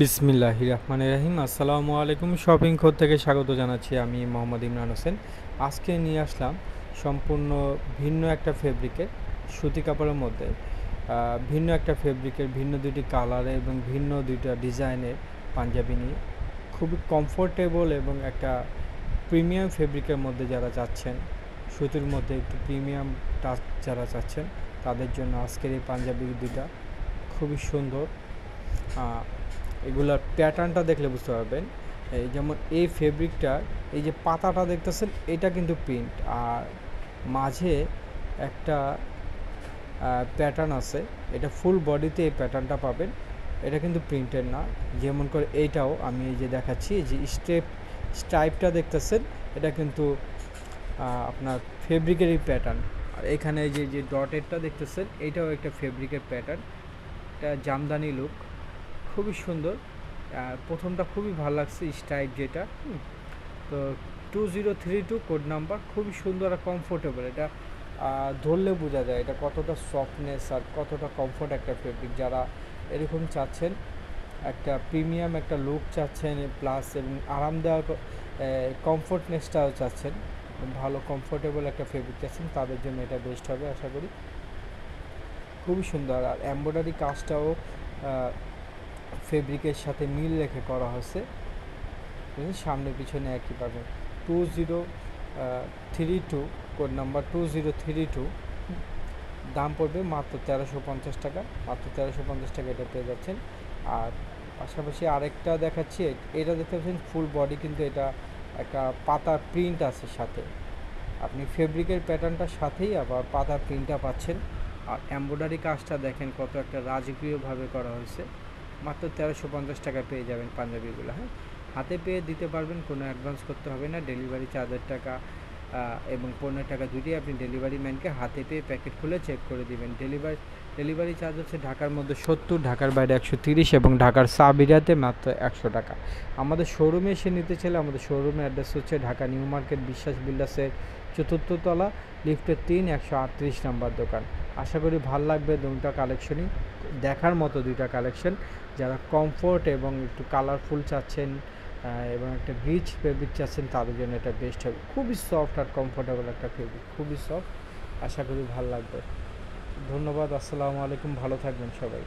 বিসমিল্লাহির রহমানির রহিম। আসসালামু আলাইকুম। শপিং খোর থেকে স্বাগত জানাচ্ছি, আমি মোহাম্মদ ইমরান হোসেন। আজকে নিয়ে আসলাম সম্পূর্ণ ভিন্ন একটা ফেব্রিকের সুতি কাপড়ের মধ্যে ভিন্ন একটা ফেব্রিকের ভিন্ন দুটি কালারে এবং ভিন্ন দুইটা ডিজাইনের পাঞ্জাবি নিয়ে খুবই কমফোর্টেবল এবং একটা প্রিমিয়াম ফেব্রিকের মধ্যে যারা চাচ্ছেন, সুতির মধ্যে একটু প্রিমিয়াম টাচ যারা চাচ্ছেন, তাদের জন্য আজকের এই পাঞ্জাবি দুইটা খুবই সুন্দর। এগুলার প্যাটার্নটা দেখলে বুঝতে পারবেন। এই যেমন এই ফেব্রিকটা, এই যে পাতাটা দেখতেছেন, এটা কিন্তু প্রিন্ট, আর মাঝে একটা প্যাটার্ন আছে। এটা ফুল বডিতে এই প্যাটার্নটা পাবেন, এটা কিন্তু প্রিন্টের না। যেমন করে এইটাও আমি এই যে দেখাচ্ছি, এই যে স্ট্রাইপটা দেখতেছেন, এটা কিন্তু আপনার ফেব্রিকেরই প্যাটার্ন। আর এখানে এই যে ডটেরটা দেখতেছেন, এইটাও একটা ফেব্রিকের প্যাটার্ন। এটা জামদানি লুক, খুবই সুন্দর। প্রথমটা খুবই ভালো লাগছে, স্ট্রাইপ যেটা। তো 2032 কোড নাম্বার, খুবই সুন্দর আর কমফোর্টেবল। এটা ধরলে বোঝা যায় এটা কতটা সফটনেস আর কতটা কমফোর্ট একটা ফেব্রিক। যারা এরকম চাচ্ছেন, একটা প্রিমিয়াম একটা লুক চাচ্ছেন, প্লাস এবং আরামদায়ক কমফোর্টনেসটাও চাচ্ছেন, ভালো কমফোর্টেবল একটা ফেব্রিক চাচ্ছেন, তাদের জন্য এটা বেস্ট হবে আশা করি। খুবই সুন্দর, আর এমব্রয়ডারি কাজটাও ফেব্রিকের সাথে মিল রেখে করা হয়েছে। সামনে পিছনে একই পাবেন। 2032 কোড নাম্বার 2032। দাম পড়বে মাত্র 1350 টাকা। মাত্র 1350 টাকা এটা পেয়ে যাচ্ছেন। আর পাশাপাশি আরেকটা দেখাচ্ছি, এটা দেখতে পাচ্ছেন ফুল বডি, কিন্তু এটা একটা পাতা প্রিন্ট আছে সাথে। আপনি ফেব্রিকের প্যাটার্নটার সাথেই আবার পাতা প্রিন্টটা পাচ্ছেন। আর এমব্রয়ডারি কাজটা দেখেন কত একটা রাজকীয়ভাবে করা হয়েছে। মাত্র 1350 টাকা পেয়ে যাবেন পাঞ্জাবিগুলো। হ্যাঁ, হাতে পেয়ে দিতে পারবেন, কোনো অ্যাডভান্স করতে হবে না। ডেলিভারি চার্জের টাকা এবং পণ্যের টাকা দুটোই আপনি ডেলিভারি ম্যানকে হাতে পেয়ে প্যাকেট খুলে চেক করে দিবেন। ডেলিভারি চার্জ হচ্ছে ঢাকার মধ্যে 70, ঢাকার বাইরে 130 এবং ঢাকার সাবিরাতে মাত্র 100 টাকা। আমাদের শোরুমে এসে নিতে চাইলে আমাদের শোরুমের অ্যাড্রেস হচ্ছে ঢাকা নিউ মার্কেট বিশ্বাস বিল্ডার্সের 4th তলা, লিফটের 3, 138 নাম্বার দোকান। আশা করি ভাল লাগবে দুটা কালেকশনই, দেখার মতো দুইটা কালেকশন। যারা কমফোর্ট এবং একটু কালারফুল চাচ্ছেন এবং একটা রিচ ফেব্রিক চাচ্ছেন, তাদের জন্য এটা বেস্ট হবে। খুবই সফট আর কমফোর্টেবল একটা ফেব্রিক, খুবই সফট। আশা করি ভালো লাগবে। ধন্যবাদ। আসসালামু আলাইকুম, ভালো থাকবেন সবাই।